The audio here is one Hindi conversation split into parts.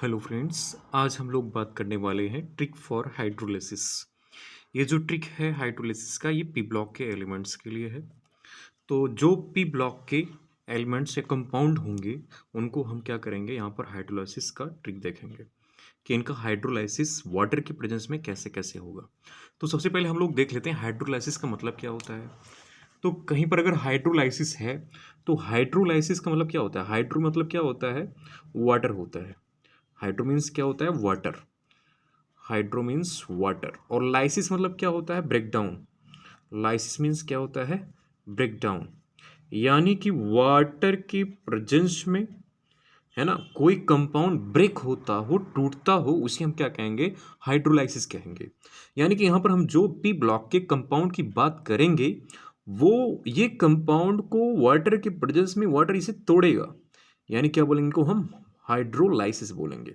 हेलो फ्रेंड्स, आज हम लोग बात करने वाले हैं ट्रिक फॉर हाइड्रोलिसिस। ये जो ट्रिक है हाइड्रोलिसिस का, ये पी ब्लॉक के एलिमेंट्स के लिए है। तो जो पी ब्लॉक के एलिमेंट्स या कंपाउंड होंगे उनको हम क्या करेंगे, यहाँ पर हाइड्रोलिसिस का ट्रिक देखेंगे कि इनका हाइड्रोलाइसिस वाटर की प्रेजेंस में कैसे कैसे होगा। तो सबसे पहले हम लोग देख लेते हैं हाइड्रोलाइसिस का मतलब क्या होता है। तो कहीं पर अगर हाइड्रोलाइसिस है तो हाइड्रोलाइसिस का मतलब क्या होता है। हाइड्रो मतलब क्या होता है, वाटर होता है। हाइड्रो मीन्स क्या होता है, वाटर। Hydro means water. और लाइसिस मतलब क्या होता है, ब्रेक डाउन। लाइसिस मीन्स क्या होता है, ब्रेक डाउन। यानी कि वाटर की प्रेजेंस में, है ना, कोई कंपाउंड ब्रेक होता हो, टूटता हो, उसे हम क्या कहेंगे, हाइड्रोलाइसिस कहेंगे। यानी कि यहाँ पर हम जो पी ब्लॉक के कंपाउंड की बात करेंगे वो ये कंपाउंड को वाटर के प्रेजेंस में वाटर इसे तोड़ेगा, यानी क्या बोलेंगे, इनको हम हाइड्रोलाइसिस बोलेंगे।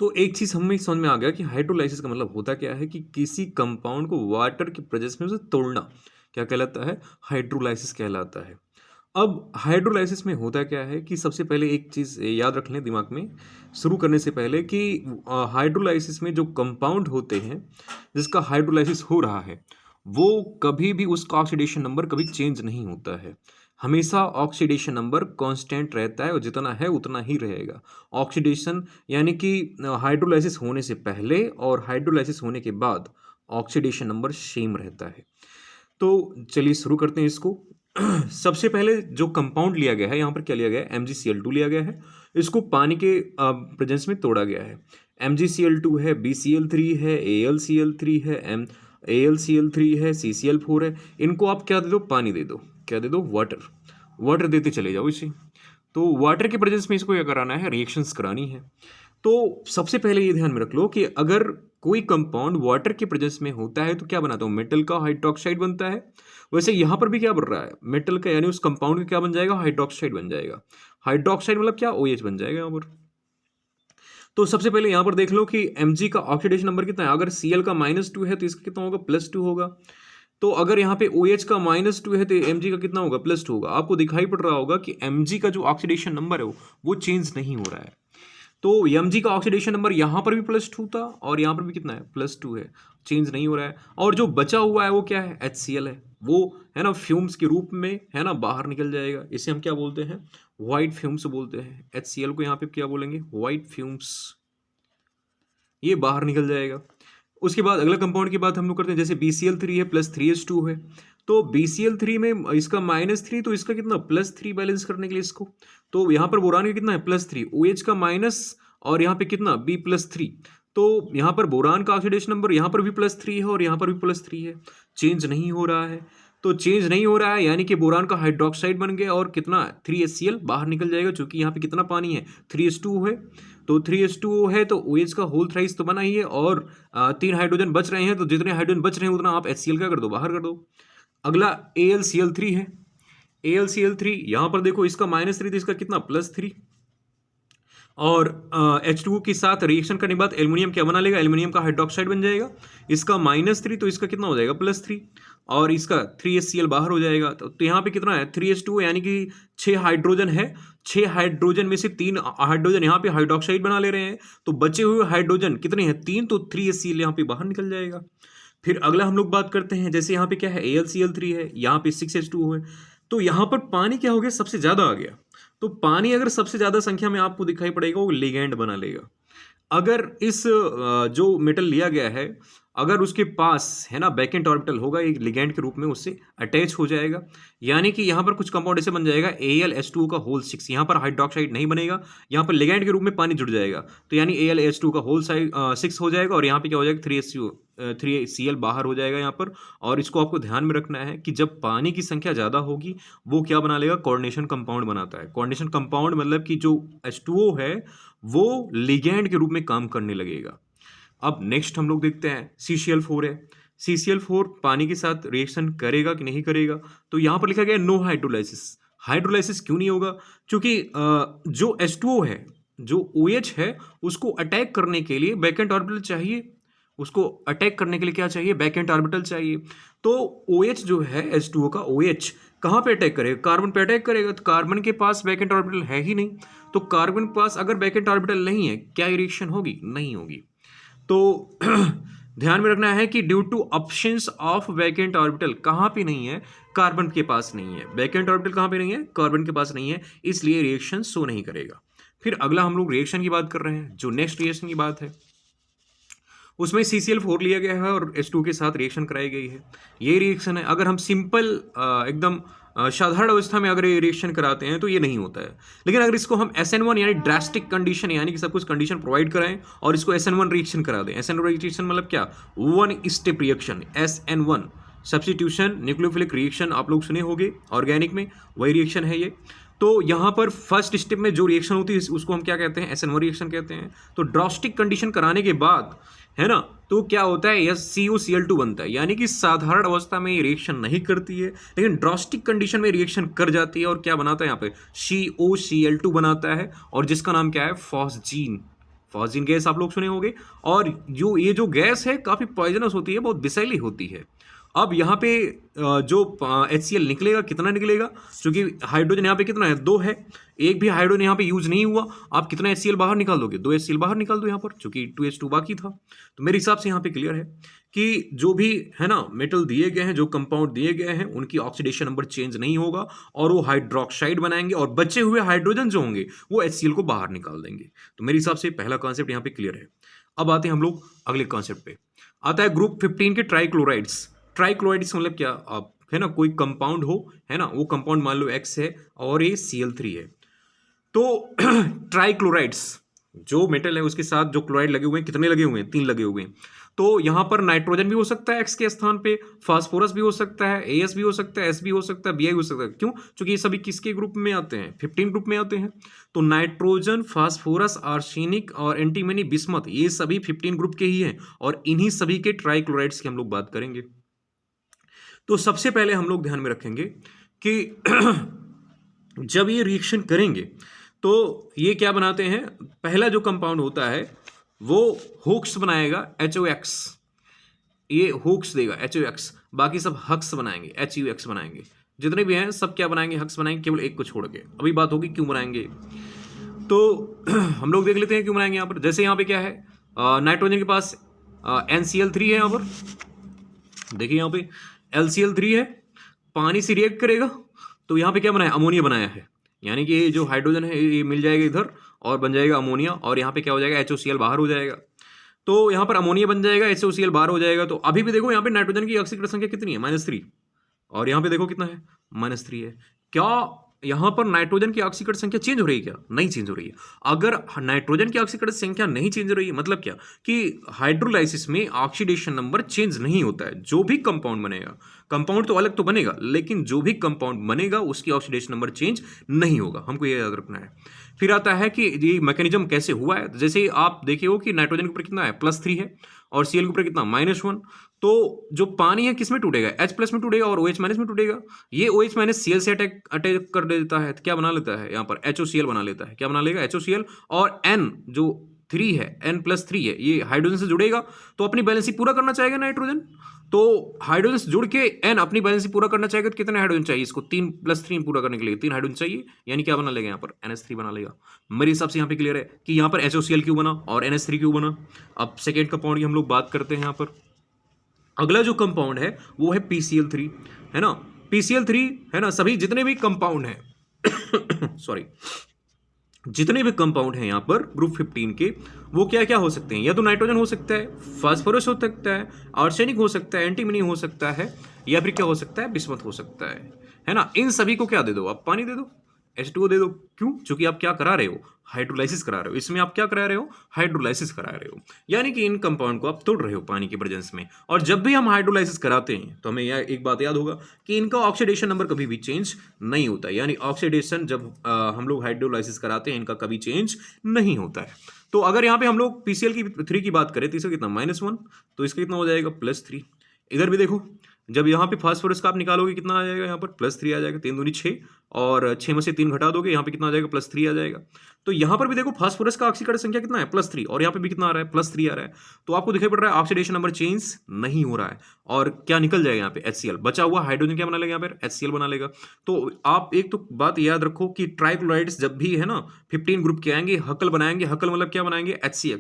तो एक चीज़ हमें समझ में आ गया कि हाइड्रोलाइसिस का मतलब होता क्या है कि किसी कंपाउंड को वाटर की प्रेजेंस में उसे तोड़ना क्या कहलाता है, हाइड्रोलाइसिस कहलाता है। अब हाइड्रोलाइसिस में होता क्या है कि सबसे पहले एक चीज़ याद रख लें दिमाग में शुरू करने से पहले कि हाइड्रोलाइसिस में जो कंपाउंड होते हैं जिसका हाइड्रोलाइसिस हो रहा है वो कभी भी उसका ऑक्सीडेशन नंबर कभी चेंज नहीं होता है। हमेशा ऑक्सीडेशन नंबर कांस्टेंट रहता है और जितना है उतना ही रहेगा। ऑक्सीडेशन यानी कि हाइड्रोलाइसिस होने से पहले और हाइड्रोलाइसिस होने के बाद ऑक्सीडेशन नंबर सेम रहता है। तो चलिए शुरू करते हैं इसको। सबसे पहले जो कंपाउंड लिया गया है, यहाँ पर क्या लिया गया है, MgCl2 लिया गया है। इसको पानी के प्रेजेंस में तोड़ा गया है। MgCl2 है, BCl3 है, AlCl3 है, AlCl3 है, CCl4 है। इनको आप क्या दे दो, पानी दे दो। क्या दे दो, वाटर। वाटर देते चले जाओ इसे। तो वाटर के प्रेजेंस में इसको क्या कराना है, रिएक्शंस करानी है। तो सबसे पहले ये ध्यान में रख लो कि अगर कोई कंपाउंड वाटर के प्रेजेंस में होता है तो क्या बनाता हूँ, मेटल का हाइड्रोक्साइड बनता है। वैसे यहाँ पर भी क्या बन रहा है, मेटल का, यानी उस कंपाउंड का क्या बन जाएगा, हाइड्रोक्साइड बन जाएगा। हाइड्रोक्साइड मतलब क्या, OH बन जाएगा यहाँ पर। तो सबसे पहले यहाँ पर देख लो कि Mg का ऑक्सीडेशन नंबर कितना है। अगर Cl का -2 है तो इसका कितना होगा, +2 होगा। तो अगर यहाँ पे OH का -2 है तो Mg का कितना होगा, +2 होगा। आपको दिखाई पड़ रहा होगा कि Mg का जो ऑक्सीडेशन नंबर है वो चेंज नहीं हो रहा है। तो Mg का ऑक्सीडेशन नंबर यहाँ पर भी +2 था और यहाँ पर भी कितना है, +2 है, चेंज नहीं हो रहा है। और जो बचा हुआ है वो क्या है, HCl है। वो है ना फ्यूम्स के रूप में, है ना, बाहर निकल जाएगा। इसे हम क्या बोलते हैं, व्हाइट फ्यूम्स बोलते हैं। HCl को यहाँ पे क्या बोलेंगे, व्हाइट फ्यूम्स। ये बाहर निकल जाएगा। उसके बाद अगला कंपाउंड की बात हम लोग करते हैं, जैसे BCl3 है, +3H2 है। तो BCl3 में इसका -3, तो इसका कितना, +3 बैलेंस करने के लिए इसको। तो यहाँ पर बोरान का कितना है, +3, OH का माइनस, और यहाँ पे कितना, B+3। तो यहाँ पर बोरान का ऑक्सीडेशन नंबर यहाँ पर भी +3 है और यहाँ पर भी +3 है, चेंज नहीं हो रहा है। तो चेंज नहीं हो रहा है यानी कि बोरान का हाइड्रोक्साइड बन गया और कितना, 3HCl बाहर निकल जाएगा, क्योंकि यहाँ पे कितना पानी है, 3H2 है। तो 3H2O है तो OH का होल थ्राइस तो बना ही है, और 3 हाइड्रोजन बच रहे हैं, तो जितने हाइड्रोजन बच रहे हैं उतना आप HCl का कर दो, बाहर कर दो। अगला AlCl3 है। AlCl3 यहाँ पर देखो, इसका -3 तो इसका कितना, +3। और H2O के साथ रिएक्शन करने के बाद एल्युमिनियम क्या बना लेगा, एल्युमिनियम का हाइड्रोक्साइड बन जाएगा। इसका -3 तो इसका कितना हो जाएगा, +3। और इसका 3HCl बाहर हो जाएगा। तो यहाँ पे कितना है, 3H2, यानी कि 6 हाइड्रोजन है। 6 हाइड्रोजन में से 3 हाइड्रोजन यहाँ पे हाइड्रोक्साइड बना ले रहे हैं। तो बचे हुए हाइड्रोजन कितने हैं, 3, तो 3HCl यहाँ पे बाहर निकल जाएगा। फिर अगला हम लोग बात करते हैं, जैसे यहाँ पे क्या है, AlCl3 है, यहाँ पे 6H2O है। तो यहाँ पर पानी क्या हो गया, सबसे ज्यादा आ गया। तो पानी अगर सबसे ज्यादा संख्या में आपको दिखाई पड़ेगा वो लिगैंड बना लेगा। अगर इस जो मेटल लिया गया है, अगर उसके पास, है ना, बैकेंट ऑर्बिटल होगा, एक लिगैंड के रूप में उससे अटैच हो जाएगा। यानी कि यहाँ पर कुछ कंपाउंड ऐसे बन जाएगा, AlH2O का होल 6। यहाँ पर हाइड्रोक्साइड नहीं बनेगा, यहाँ पर लिगैंड के रूप में पानी जुड़ जाएगा। तो यानी AlH2O का होल 6 हो जाएगा, और यहाँ पे क्या हो जाएगा, 3HCl बाहर हो जाएगा यहाँ पर। और इसको आपको ध्यान में रखना है कि जब पानी की संख्या ज़्यादा होगी वो क्या बना लेगा, कोऑर्डिनेशन कंपाउंड बनाता है। कोऑर्डिनेशन कंपाउंड मतलब कि जो H2O है वो लिगैंड के रूप में काम करने लगेगा। अब नेक्स्ट हम लोग देखते हैं, CCl4 है। CCl4 पानी के साथ रिएक्शन करेगा कि नहीं करेगा। तो यहाँ पर लिखा गया नो हाइड्रोलाइसिस। हाइड्रोलाइसिस क्यों नहीं होगा, क्योंकि जो H2O है, जो OH है, उसको अटैक करने के लिए बैकेंट ऑर्बिटल चाहिए। उसको अटैक करने के लिए क्या चाहिए, बैकेंट ऑर्बिटल चाहिए। तो OH जो है, H2O का OH कहाँ पे अटैक करेगा, कार्बन पे अटैक करेगा। तो कार्बन के पास बैकेंट ऑर्बिटल है ही नहीं, तो कार्बन के पास अगर वैकेंट ऑर्बिटल नहीं है, क्या ये रिएक्शन होगी? नहीं होगी। तो ध्यान में रखना है कि due two options of vacant orbital, कहाँ पे नहीं है? कार्बन के पास नहीं है। वैकेंट ऑर्बिटल कहाँ पे नहीं है? कार्बन के पास नहीं है, इसलिए रिएक्शन शो नहीं करेगा। फिर अगला हम लोग रिएक्शन की बात कर रहे हैं। जो नेक्स्ट रिएक्शन की बात है उसमें CCl4 लिया गया है और H2 के साथ रिएक्शन कराई गई है। ये रिएक्शन है। अगर हम सिंपल एकदम साधारण अवस्था में अगर ये रिएक्शन कराते हैं तो ये नहीं होता है, लेकिन अगर इसको हम SN1 यानी ड्रास्टिक कंडीशन यानी कि सब कुछ कंडीशन प्रोवाइड कराएं और इसको SN1 रिएक्शन करा दें। SN1 रिएक्शन मतलब क्या? One step reaction, SN1 substitution nucleophilic reaction आप लोग सुने होंगे ऑर्गेनिक में, वही रिएक्शन है ये। तो यहाँ पर फर्स्ट स्टेप में जो रिएक्शन होती है उसको हम क्या कहते हैं? SN1 रिएक्शन कहते हैं। तो ड्रास्टिक कंडीशन कराने के बाद है ना, तो क्या होता है? यह COCl2 बनता है, यानी कि साधारण अवस्था में ये रिएक्शन नहीं करती है, लेकिन ड्रास्टिक कंडीशन में रिएक्शन कर जाती है और क्या बनाता है यहाँ पे? COCl2 बनाता है, और जिसका नाम क्या है? फॉस्जीन। फॉस्जीन गैस आप लोग सुने होंगे। और ये जो गैस है काफ़ी पॉइजनस होती है, बहुत विषैली होती है। अब यहाँ पे जो HCl निकलेगा, कितना निकलेगा? क्योंकि हाइड्रोजन यहाँ पे कितना है? 2 है, एक भी हाइड्रोजन यहाँ पे यूज नहीं हुआ। आप कितना HCl बाहर निकाल दोगे? 2 HCl बाहर निकाल दो यहाँ पर, चूंकि 2H2 बाकी था। तो मेरे हिसाब से यहाँ पे क्लियर है कि जो भी है ना मेटल दिए गए हैं, जो कंपाउंड दिए गए हैं, उनकी ऑक्सीडेशन नंबर चेंज नहीं होगा और वो हाइड्रोक्साइड बनाएंगे और बचे हुए हाइड्रोजन जो होंगे वो HCl को बाहर निकाल देंगे। तो मेरे हिसाब से पहला कॉन्सेप्ट यहाँ पे क्लियर है। अब आते हैं हम लोग अगले कॉन्सेप्ट पे। आता है ग्रुप 15 के ट्राइक्लोराइड्स। ट्राइक्लोराइड्स मतलब क्या? आप है ना, कोई कंपाउंड हो, है ना, वो कंपाउंड मान लो X है और ये Cl3 है। तो ट्राइक्लोराइड्स जो मेटल है उसके साथ जो क्लोराइड लगे हुए हैं, कितने लगे हुए हैं? 3 लगे हुए हैं। तो यहाँ पर नाइट्रोजन भी हो सकता है X के स्थान पे, फास्फोरस भी हो सकता है, AS भी हो सकता है, S भी हो सकता है, Bi हो सकता है। क्यों? क्योंकि ये सभी किसके ग्रुप में आते हैं? 15 ग्रुप में आते हैं। तो नाइट्रोजन, फास्फोरस, आर्सेनिक और एंटीमनी, बिस्मथ, ये सभी 15 ग्रुप के ही हैं और इन्हीं सभी के ट्राइक्लोराइड्स की हम लोग बात करेंगे। तो सबसे पहले हम लोग ध्यान में रखेंगे कि जब ये रिएक्शन करेंगे तो ये क्या बनाते हैं? पहला जो कंपाउंड होता है वो होक्स बनाएगा HOX, ये होक्स देगा HOX, बाकी सब हक्स बनाएंगे, HUX बनाएंगे। जितने भी हैं सब क्या बनाएंगे? हक्स बनाएंगे, केवल एक को छोड़ के। अभी बात होगी क्यों बनाएंगे, तो हम लोग देख लेते हैं क्यों बनाएंगे यहाँ पर। जैसे यहाँ पे क्या है, नाइट्रोजन के पास NCl3 है, यहाँ पर देखिए यहाँ पे LCl3 है, पानी से रिएक्ट करेगा तो यहाँ पे क्या बनाया? अमोनिया बनाया है, यानी कि ये जो हाइड्रोजन है ये मिल जाएगा इधर और बन जाएगा अमोनिया, और यहाँ पे क्या हो जाएगा? HOCl बाहर हो जाएगा। तो यहाँ पर अमोनिया बन जाएगा, HOCl बाहर हो जाएगा। तो अभी भी देखो यहाँ पे नाइट्रोजन की ऑक्सीकरण संख्या कितनी है? -3, और यहाँ पे देखो कितना है? -3 है। क्या यहाँ पर नाइट्रोजन की ऑक्सीकरण संख्या चेंज हो रही है क्या? नहीं चेंज हो रही है। अगर नाइट्रोजन की ऑक्सीकरण संख्या नहीं चेंज हो रही है मतलब क्या? कि हाइड्रोलाइसिस में ऑक्सीडेशन नंबर चेंज नहीं होता है। जो भी कंपाउंड बनेगा, कंपाउंड तो अलग तो बनेगा, लेकिन जो भी कंपाउंड बनेगा उसकी ऑक्सीडेशन नंबर चेंज नहीं होगा, हमको ये याद रखना है। फिर आता है कि ये मैकेनिज्म कैसे हुआ है। जैसे आप देखे हो कि नाइट्रोजन के ऊपर कितना है? +3 है, और Cl के ऊपर कितना? -1। तो जो पानी है किस में टूटेगा? H+ में टूटेगा और OH- में टूटेगा। ये OH- Cl से अटैक कर देता है, तो क्या बना लेता है? यहाँ पर HOCl बना लेता है। क्या बना लेगा? HOCl। और N जो 3 है, N+3 है, ये हाइड्रोजन से जुड़ेगा तो अपनी बैलेंसी पूरा करना चाहेगा नाइट्रोजन। तो हाइड्रोजन से जुड़ के N अपनी बैलेंसी पूरा करना चाहेगा तो कितने हाइड्रोजन चाहिए? इसको 3+3 पूरा करने के लिए 3 हाइड्रोजन चाहिए, यानी क्या बना लेगा? यहाँ पर NH3 बना लेगा। मेरे हिसाब से यहाँ पे क्लियर है कि यहाँ पर HOCl क्यों बना और NH3 क्यों बना। अब सेकेंड कंपाउंड की हम लोग बात करते हैं। यहाँ पर अगला जो कंपाउंड है वो है PCl3, है ना। PCl3 है ना, सभी जितने भी कंपाउंड हैं सॉरी, जितने भी कंपाउंड हैं यहाँ पर ग्रुप 15 के, वो क्या क्या हो सकते हैं? या तो नाइट्रोजन हो सकता है, फास्फोरस हो सकता है, आर्सेनिक हो सकता है, एंटीमनी हो सकता है, या फिर क्या हो सकता है? बिस्मथ हो सकता है ना। इन सभी को क्या दे दो? आप पानी दे दो, H2O दे दो। क्यों? क्योंकि आप क्या करा रहे हो? हाइड्रोलाइसिस करा रहे हो। इसमें आप क्या करा रहे हो? हाइड्रोलाइसिस करा रहे हो, यानी कि इन कंपाउंड को आप तोड़ रहे हो पानी के प्रेजेंस में। और जब भी हम हाइड्रोलाइसिस कराते हैं तो हमें यह एक बात याद होगा कि इनका ऑक्सीडेशन नंबर कभी भी चेंज नहीं होता, यानी ऑक्सीडेशन जब हम लोग हाइड्रोलाइसिस कराते हैं इनका कभी चेंज नहीं होता है। तो अगर यहाँ पे हम लोग PCl3 की बात करें तो इसका कितना? -1, तो इसका कितना हो जाएगा? +3। इधर भी देखो, जब यहाँ पे फास्फोरस का आप निकालोगे कितना आ जाएगा, यहाँ पर +3 आ जाएगा, 3 दूनी 6 और 6 में से 3 घटा दोगे, यहाँ पे कितना आ जाएगा, +3 आ जाएगा। तो यहाँ पर भी देखो फास्फोरस का ऑक्सीकरण संख्या कितना है, +3, और यहाँ पे भी कितना आ रहा है, +3 आ रहा है। तो आपको दिखाई पड़ रहा है ऑक्सीडेशन नंबर चेंज नहीं हो रहा है, और क्या निकल जाएगा यहाँ पे, HCl। बचा हुआ हाइड्रोजन क्या बना लेगा, यहाँ पे HCl बना लेगा। तो आप एक तो बात याद रखो कि ट्राइक्लोराइड्स जब भी है ना 15 ग्रुप के आएंगे, हकल बनाएंगे, हकल मतलब क्या बनाएंगे, HCl,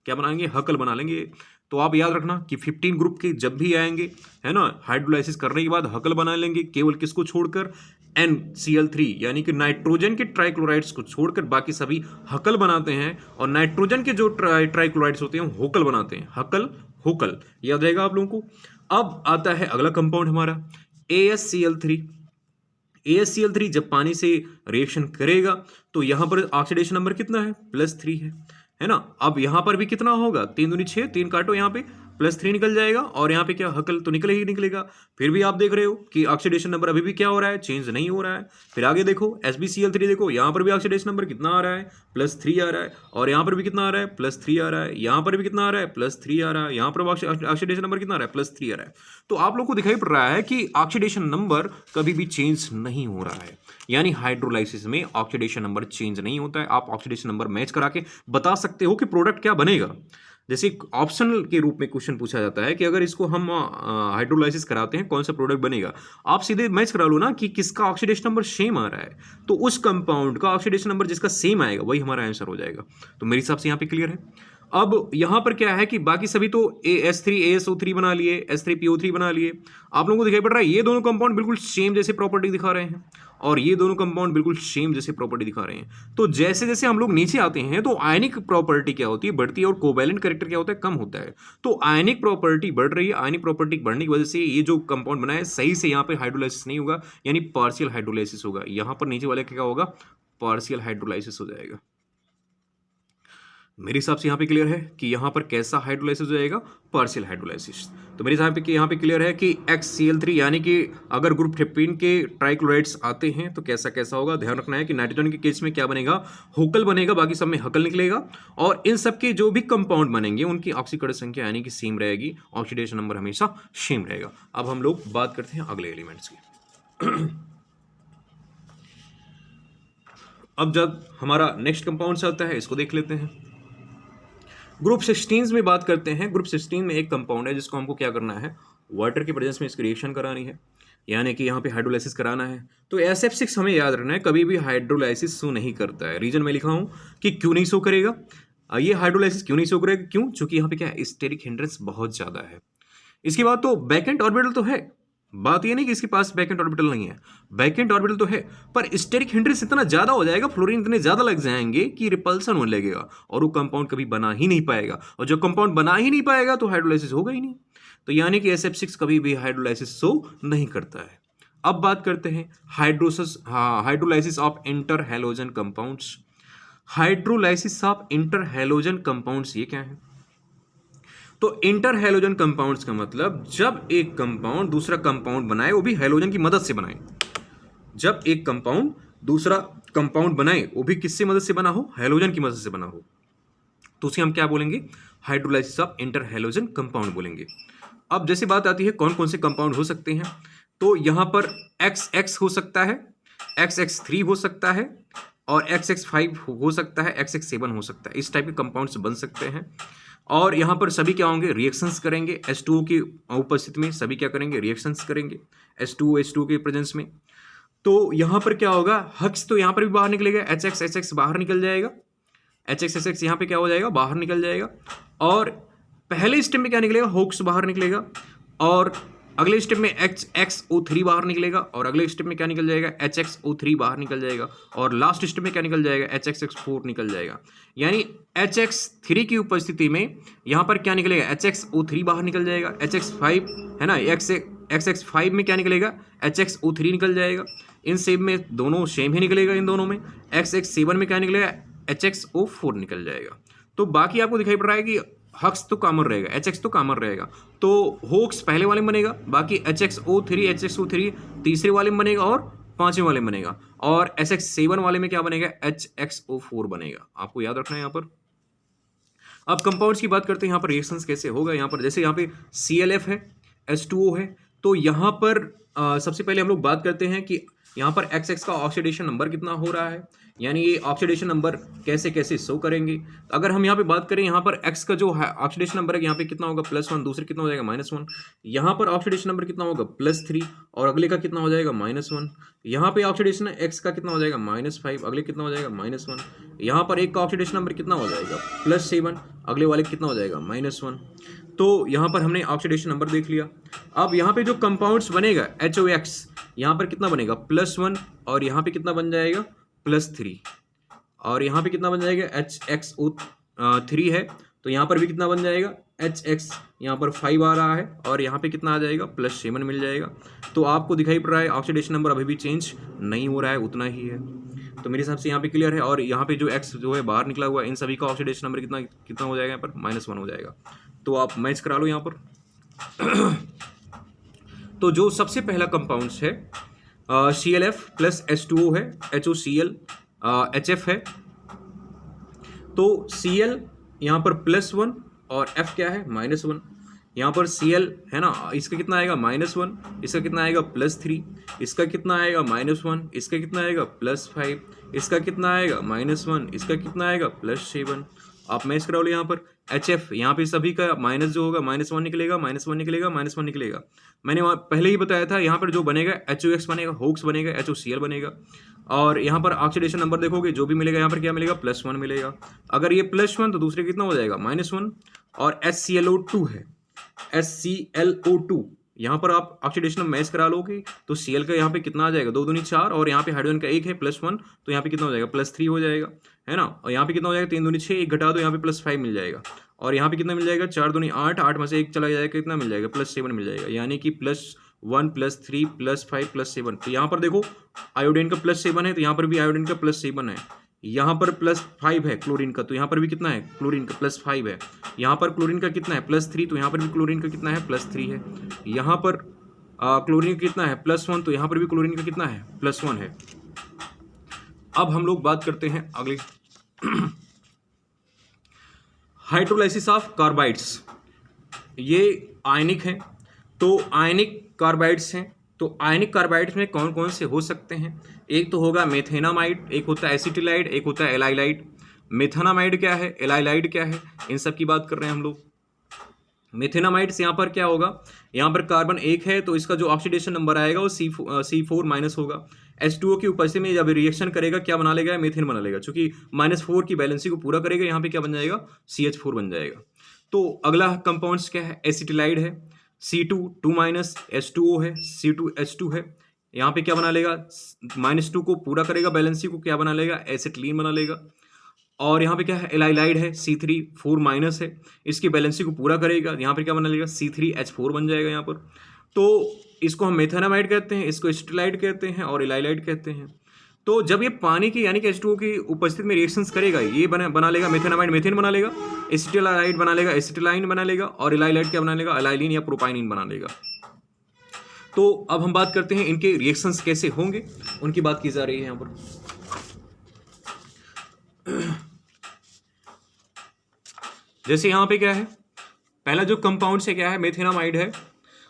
क्या बनाएंगे, हकल बना लेंगे। तो आप याद रखना कि 15 ग्रुप के जब भी आएंगे, है ना, हाइड्रोलाइसिस करने के बाद हकल बना लेंगे, केवल किसको छोड़कर, NCl3 यानी कि नाइट्रोजन के ट्राइक्लोराइड्स को छोड़कर बाकी सभी हकल बनाते हैं, और नाइट्रोजन के जो ट्राइक्लोराइड्स होते हैं होकल बनाते हैं, हकल होकल, याद रहेगा आप लोगों को। अब आता है अगला कंपाउंड हमारा AsCl3। AsCl3 जब पानी से रिएक्शन करेगा तो यहां पर ऑक्सीडेशन नंबर कितना है, +3 है ना। अब यहां पर भी कितना होगा, 3 दूनी 6, 3 काटो, यहाँ पे +3 निकल जाएगा, और यहाँ पे क्या, हकल तो निकले ही निकलेगा। फिर भी आप देख रहे हो कि ऑक्सीडेशन नंबर अभी भी क्या हो रहा है, चेंज नहीं हो रहा है। फिर आगे देखो SbCl3, देखो यहाँ पर भी ऑक्सीडेशन नंबर कितना आ रहा है, +3 आ रहा है, और यहाँ पर भी कितना आ रहा है, +3 आ रहा है, यहाँ पर भी कितना आ रहा है, +3 आ रहा है, यहाँ पर ऑक्सीडेशन नंबर कितना आ रहा है, +3 आ रहा है। तो आप लोग को दिखाई पड़ रहा है कि ऑक्सीडेशन नंबर कभी भी चेंज नहीं हो रहा है, यानी हाइड्रोलाइसिस में ऑक्सीडेशन नंबर चेंज नहीं होता है। आप ऑक्सीडेशन नंबर मैच करा के बता सकते हो कि प्रोडक्ट क्या बनेगा। जैसे ऑप्शनल के रूप में क्वेश्चन पूछा जाता है कि अगर इसको हम हाइड्रोलाइसिस कराते हैं कौन सा प्रोडक्ट बनेगा, आप सीधे मैच करा लो ना कि किसका ऑक्सीडेशन नंबर सेम आ रहा है, तो उस कंपाउंड का ऑक्सीडेशन नंबर जिसका सेम आएगा वही हमारा आंसर हो जाएगा। तो मेरे हिसाब से यहाँ पे क्लियर है। अब यहाँ पर क्या है कि बाकी सभी तो AS3 बना लिए, S3PO3 बना लिए। आप लोगों को दिखाई पड़ रहा है ये दोनों कंपाउंड बिल्कुल सेम जैसे प्रॉपर्टी दिखा रहे हैं, और ये दोनों कंपाउंड बिल्कुल सेम जैसे प्रॉपर्टी दिखा रहे हैं। तो जैसे जैसे हम लोग नीचे आते हैं तो आयनिक प्रॉपर्टी क्या होती है, बढ़ती है, और कोवैलेंट कैरेक्टर क्या होता है, कम होता है। तो आयनिक प्रॉपर्टी बढ़ रही है, आयनिक प्रॉपर्टी बढ़ने की वजह से ये जो कंपाउंड बना है सही से यहाँ पे हाइड्रोलाइसिस नहीं होगा, यानी पार्शियल हाइड्रोलाइसिस होगा। यहाँ पर नीचे वाले क्या होगा, पार्शियल हाइड्रोलाइसिस हो जाएगा। मेरे हिसाब से यहाँ पे क्लियर है कि यहाँ पर कैसा हाइड्रोलाइसिस हो जाएगा, पार्शियल हाइड्रोलाइसिस। तो मेरे हिसाब पे यहाँ पे क्लियर है कि XCl3 यानी कि अगर ग्रुप 15 के ट्राइक्लोराइड्स आते हैं तो कैसा कैसा होगा। ध्यान रखना है कि नाइट्रोजन के केस में क्या बनेगा, होकल बनेगा, बाकी सब में हकल निकलेगा, और इन सब के जो भी कंपाउंड बनेंगे उनकी ऑक्सीकरण संख्या यानी कि सेम रहेगी, ऑक्सीडेशन नंबर हमेशा सेम रहेगा। अब हम लोग बात करते हैं अगले एलिमेंट्स की। अब जब हमारा नेक्स्ट कंपाउंड से आता है इसको देख लेते हैं। ग्रुप 16 में बात करते हैं। ग्रुप 16 में एक कंपाउंड है जिसको हमको क्या करना है, वाटर की प्रेजेंस में इसकी रिएक्शन करानी है, यानी कि यहाँ पे हाइड्रोलाइसिस कराना है। तो SF6 हमें याद रखना है, कभी भी हाइड्रोलाइसिस शो नहीं करता है। रीजन में लिखा हूँ कि क्यों नहीं शो करेगा, ये हाइड्रोलाइसिस क्यों नहीं शो करेगा, क्यों, चूंकि यहाँ पे क्या है, स्टेरिक हिंड्रेंस बहुत ज्यादा है। इसके बाद तो बैकेंट ऑर्बिटल तो है, बात ये नहीं कि इसके पास बैकेंट ऑर्बिटल नहीं है, बैकेंट ऑर्बिटल तो है, पर स्टेरिक हिंड्रेंस इतना ज्यादा हो जाएगा, फ्लोरीन इतने ज्यादा लग जाएंगे कि रिपल्सन होने लगेगा, और वो कंपाउंड कभी बना ही नहीं पाएगा, और जो कंपाउंड बना ही नहीं पाएगा तो हाइड्रोलाइसिस होगा ही नहीं। तो यानी कि SF6 कभी भी हाइड्रोलाइसिस शो नहीं करता है। अब बात करते हैं hydrolysis of inter halogen compounds. Hydrolysis of inter halogen compounds ये क्या है, तो इंटर हैलोजन कंपाउंड्स का मतलब जब एक कंपाउंड दूसरा कंपाउंड बनाए, वो भी हैलोजन की मदद से बनाए। जब एक कंपाउंड दूसरा कंपाउंड बनाए वो भी किससे मदद से बना हो, हैलोजन की मदद से बना हो, तो उसे हम क्या बोलेंगे, hydrolysis of inter halogen compound बोलेंगे। अब जैसे बात आती है कौन कौन से कंपाउंड हो सकते हैं, तो यहां पर XX हो सकता है, XX3 हो सकता है, और XX5 हो सकता है, XX7 हो सकता है। इस टाइप के कंपाउंड्स बन सकते हैं, और यहाँ पर सभी क्या होंगे, रिएक्शंस करेंगे। H2O की उपस्थिति में सभी क्या करेंगे, रिएक्शंस करेंगे H2O के प्रेजेंस में। तो यहाँ पर क्या होगा, हक्स तो यहाँ पर भी बाहर निकलेगा, HX बाहर निकल जाएगा, HX यहाँ पे क्या हो जाएगा, बाहर निकल जाएगा, और पहले स्टेप में क्या निकलेगा, होक्स बाहर निकलेगा, और अगले स्टेप में HXO3 बाहर निकलेगा, और अगले स्टेप में क्या निकल जाएगा, HXO3 बाहर निकल जाएगा, और लास्ट स्टेप में क्या निकल जाएगा, HXX4 निकल जाएगा। यानी HX3 की उपस्थिति में यहाँ पर क्या निकलेगा, HXO3 बाहर निकल जाएगा, HX5 है ना, XX5 में क्या निकलेगा, HXO3 निकल जाएगा। इन सेम में दोनों सेम ही निकलेगा, इन दोनों में XX7 में क्या निकलेगा, HXO4 निकल जाएगा। तो बाकी आपको दिखाई पड़ रहा है कि हक्स तो कॉमन रहेगा, HX तो कॉमन रहेगा, तो होक्स पहले वाले में बनेगा, बाकी HXO3 तीसरे वाले में बनेगा, और पांचवें वाले में बनेगा, और SX7 वाले में क्या बनेगा, HXO4 बनेगा। आपको याद रखना है यहाँ पर। अब कंपाउंड्स की बात करते हैं, यहाँ पर रिएक्शंस कैसे होगा। यहाँ पर जैसे यहाँ पे CLF है, H2O है, तो यहाँ पर सबसे पहले हम लोग बात करते हैं कि यहाँ पर XX का ऑक्सीडेशन नंबर कितना हो रहा है, यानी ये ऑक्सीडेशन नंबर कैसे कैसे शो करेंगे। तो अगर हम यहाँ पे बात करें, यहाँ पर X का जो है ऑक्सीडेशन नंबर है यहाँ पे कितना होगा +1, दूसरे कितना हो जाएगा -1, यहाँ पर ऑक्सीडेशन नंबर कितना होगा +3 और अगले का कितना हो जाएगा -1, यहाँ पे ऑक्सीडेशन X का कितना हो जाएगा -5, अगले कितना हो जाएगा -1, यहाँ पर एक का ऑक्सीडेशन नंबर कितना हो जाएगा +7, अगले वाले कितना हो जाएगा -1। तो यहाँ पर हमने ऑक्सीडेशन नंबर देख लिया। अब यहाँ पे जो कंपाउंड्स बनेगा HOX, यहाँ पर कितना बनेगा +1 और यहाँ पे कितना बन जाएगा +3 और यहाँ पे कितना बन जाएगा HXO3 है, तो यहाँ पर भी कितना बन जाएगा HX, यहाँ पर 5 आ रहा है और यहाँ पे कितना आ जाएगा +7 मिल जाएगा। तो आपको दिखाई पड़ रहा है ऑक्सीडेशन नंबर अभी भी चेंज नहीं हो रहा है, उतना ही है। तो मेरे हिसाब से यहाँ पे क्लियर है। और यहाँ पे जो X जो है बाहर निकला हुआ है, इन सभी का ऑक्सीडेशन नंबर कितना कितना हो जाएगा यहाँ पर -1 हो जाएगा। तो आप मैच करा लो यहाँ पर। तो जो सबसे पहला कंपाउंड्स है ClF प्लस H2O है, HOCl HF है। तो Cl यहाँ पर +1 और F क्या है -1। यहाँ पर Cl है ना, इसका कितना आएगा -1, इसका कितना आएगा +3, इसका कितना आएगा -1, इसका कितना आएगा +5, इसका कितना आएगा -1, इसका कितना आएगा +7। आप मैच करा लो यहाँ पर। HF यहाँ पे सभी का माइनस जो होगा -1 निकलेगा, -1 निकलेगा, -1 निकलेगा। मैंने वहाँ पहले ही बताया था, यहाँ पर जो बनेगा HOX बनेगा, HOX बनेगा, HOCl बनेगा। और यहाँ पर ऑक्सीडेशन नंबर देखोगे जो भी मिलेगा यहाँ पर क्या मिलेगा +1 मिलेगा। अगर ये +1 तो दूसरे कितना हो जाएगा -1। और HClO2 है, HClO2 यहाँ पर आप ऑक्सीडेशन मैच करा लोगे तो Cl का यहाँ पे कितना आ जाएगा 2 दूनी 4 और यहाँ पे हाइड्रोजन का 1 है +1, तो यहाँ पे कितना हो जाएगा +3 हो जाएगा, है ना। और यहाँ पे कितना हो जाएगा 3 दूनी 6, 1 घटा दो यहाँ पे +5 मिल जाएगा। और यहाँ पे कितना मिल जाएगा 4 दूनी 8, 8 में से 1 चला जाएगा, कितना मिल जाएगा +7 मिल जाएगा, यानी कि +1 +3 +5 +7। तो यहाँ पर देखो आयोडीन का +7 है, तो यहाँ पर भी आयोडीन का +7 है। यहाँ पर +5 है क्लोरीन का, तो यहाँ पर भी कितना है क्लोरीन का +5 है। यहाँ पर क्लोरीन का कितना है +3, तो यहाँ पर भी क्लोरीन का कितना है +3 है। यहाँ पर क्लोरीन का कितना है +1, तो यहाँ पर भी क्लोरीन का कितना है +1 है। अब हम लोग बात करते हैं अगले हाइड्रोलाइसिस ऑफ कार्बाइड्स। ये आयनिक हैं, तो आयनिक कार्बाइड्स हैं। तो आयनिक कार्बाइड्स में कौन कौन से हो सकते हैं? एक तो होगा मेथेनामाइड, एक होता है एसिटिलाइड, एक होता है एलाइलाइड। मेथेनामाइड क्या है, एलाइलाइड क्या है, इन सब की बात कर रहे हैं हम लोग। मेथेनामाइड्स यहाँ पर क्या होगा, यहाँ पर कार्बन 1 है तो इसका जो ऑक्सीडेशन नंबर आएगा वो C4- होगा। H2O की उपस्थिति में जब रिएक्शन करेगा क्या बना लेगा, मीथेन बना लेगा। चूंकि -4 की बैलेंसी को पूरा करेगा, यहाँ पे क्या बन जाएगा CH4 बन जाएगा। तो अगला कंपाउंड्स क्या है, एसिटिलाइड है, C2 H2O है, C2H2 है। यहाँ पे क्या बना लेगा, -2 को पूरा करेगा बैलेंसी को, क्या बना लेगा एसिटिलीन बना लेगा। और यहाँ पे क्या है एलाइलाइड है, C3 है, इसकी बैलेंसी को पूरा करेगा, यहाँ पे क्या बना लेगा C3H4 बन जाएगा यहाँ पर। तो इसको हम मेथेनामाइड कहते हैं, इसको एसिटिलाइड कहते हैं और एलाइलाइड कहते हैं। तो जब ये पानी की यानी कि H2O की उपस्थिति में रिएक्शंस करेगा, ये बना लेगा मेथेनामाइड मेथेन बना लेगा, एसिटिलाइड बना लेगा एसिटिलाइन बना लेगा और एलाइलाइड क्या बना लेगा एलाइलिन या प्रोपाइनिन बना लेगा। तो अब हम बात करते हैं इनके रिएक्शंस कैसे होंगे, उनकी बात की जा रही है यहाँ पर। जैसे यहाँ पे क्या है, पहला जो कंपाउंड से क्या है मेथेनामाइड है।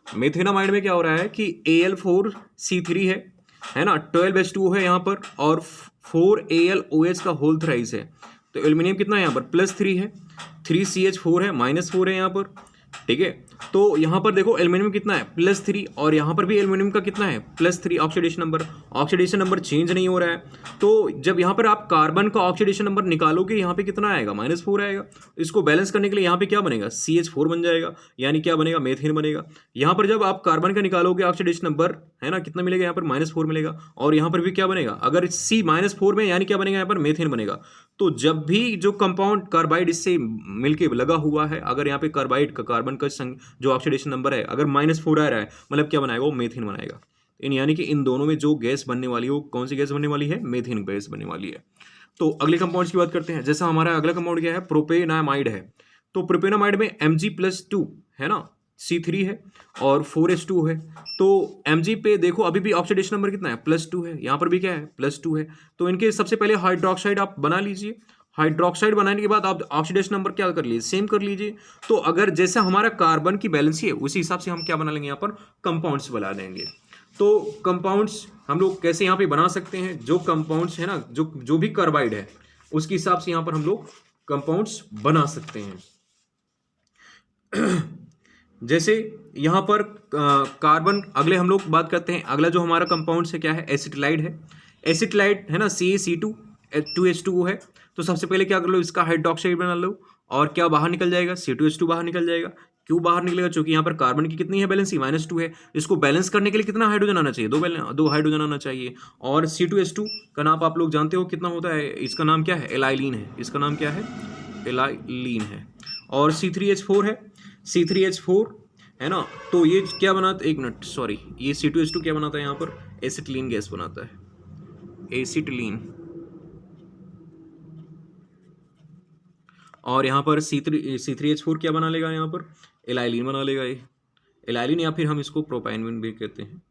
मेथेनामाइड में क्या हो रहा है कि Al4C3 है ना, 12H2O है यहाँ पर और 4AlOH का होल थ्राइस है। तो एल्यूमिनियम कितना है यहाँ पर +3 है, 3CH4 है, -4 है यहाँ पर, ठीक है। तो यहाँ पर देखो एल्यूमिनियम कितना है +3 और यहाँ पर भी एल्यूमिनियम का कितना है +3 ऑक्सीडेशन नंबर चेंज नहीं हो रहा है। तो जब यहाँ पर आप कार्बन का ऑक्सीडेशन नंबर निकालोगे, यहाँ पे कितना आएगा -4 आएगा। इसको बैलेंस करने के लिए यहाँ पे क्या बनेगा CH4 बन जाएगा, यानी क्या बनेगा मेथेन बनेगा। यहाँ पर जब आप कार्बन का निकालोगे ऑक्सीडेशन नंबर, है ना, कितना मिलेगा यहाँ पर -4 मिलेगा और यहाँ पर भी क्या बनेगा, अगर C-4 में यानी क्या बनेगा यहाँ पर मेथेन बनेगा। तो जब भी जो कंपाउंड कार्बाइड इससे मिलके लगा हुआ है, अगर यहाँ पे कार्बाइड का कार्बन का जो ऑक्सीडेशन नंबर है अगर -4 आ रहा है, मतलब क्या बनाएगा वो मेथेन बनाएगा। यानी कि इन दोनों में जो गैस बनने वाली है वो कौन सी गैस बनने वाली है, मेथेन गैस बनने वाली है। तो अगले कंपाउंड्स की बात करते हैं। जैसा हमारा अगला कंपाउंड क्या है, प्रोपेनामाइड है। तो प्रोपेनामाइड में Mg+2 है ना, C3 है और 4H2 है। तो Mg पे देखो अभी भी ऑक्सीडेशन नंबर कितना है +2 है, यहाँ पर भी क्या है +2 है। तो इनके सबसे पहले हाइड्रोक्साइड आप बना लीजिए। हाइड्रोक्साइड बनाने के बाद आप ऑक्सीडेशन नंबर क्या कर लीजिए, सेम कर लीजिए। तो अगर जैसा हमारा कार्बन की बैलेंसी है उसी हिसाब से हम क्या बना लेंगे, यहाँ पर कंपाउंड्स बना देंगे। तो कंपाउंड्स हम लोग कैसे यहाँ पे बना सकते हैं, जो कंपाउंड्स है ना, जो भी कार्बाइड है उसके हिसाब से यहाँ पर हम लोग कंपाउंड्स बना सकते हैं। जैसे यहाँ पर कार्बन, अगले हम लोग बात करते हैं, अगला जो हमारा कंपाउंड्स है क्या है, एसिटिलाइड है। एसिटिलाइड है ना, CaC2 2H2O है। तो सबसे पहले क्या कर लो, इसका हाइड्रोक्साइड बना लो, और क्या बाहर निकल जाएगा, C2H2 बाहर निकल जाएगा। क्यों बाहर निकलेगा, क्योंकि यहाँ पर कार्बन की कितनी है बैलेंसी, -2 है। इसको बैलेंस करने के लिए कितना हाइड्रोजन आना चाहिए, दो हाइड्रोजन आना चाहिए। और C2H2 का नाम आप लोग जानते हो कितना होता है, इसका नाम क्या है, एलाइलिन है। इसका नाम क्या है, एलाइलिन है। और C3H4 है, C3H4 है ना। तो ये क्या बनाता है, एक मिनट सॉरी, ये C2H2 क्या बनाता है, यहाँ पर एसिटिलीन गैस बनाता है, एसिटिलीन। और यहाँ पर C3H4 क्या बना लेगा, यहाँ पर एलाइलिन बना लेगा, ये एलाइलिन, या फिर हम इसको प्रोपाइन भी कहते हैं,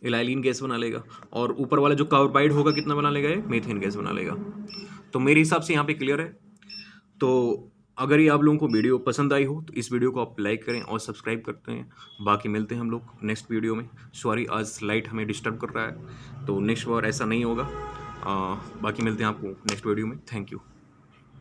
एलाइलिन गैस बना लेगा। और ऊपर वाला जो कार्बाइड होगा कितना बना लेगा, ये मीथेन गैस बना लेगा। तो मेरे हिसाब से यहाँ पे क्लियर है। तो अगर ये आप लोगों को वीडियो पसंद आई हो तो इस वीडियो को आप लाइक करें और सब्सक्राइब करते हैं। बाकी मिलते हैं हम लोग नेक्स्ट वीडियो में। सॉरी आज लाइट हमें डिस्टर्ब कर रहा है, तो नेक्स्ट बार ऐसा नहीं होगा। बाकी मिलते हैं आपको नेक्स्ट वीडियो में। Thank you.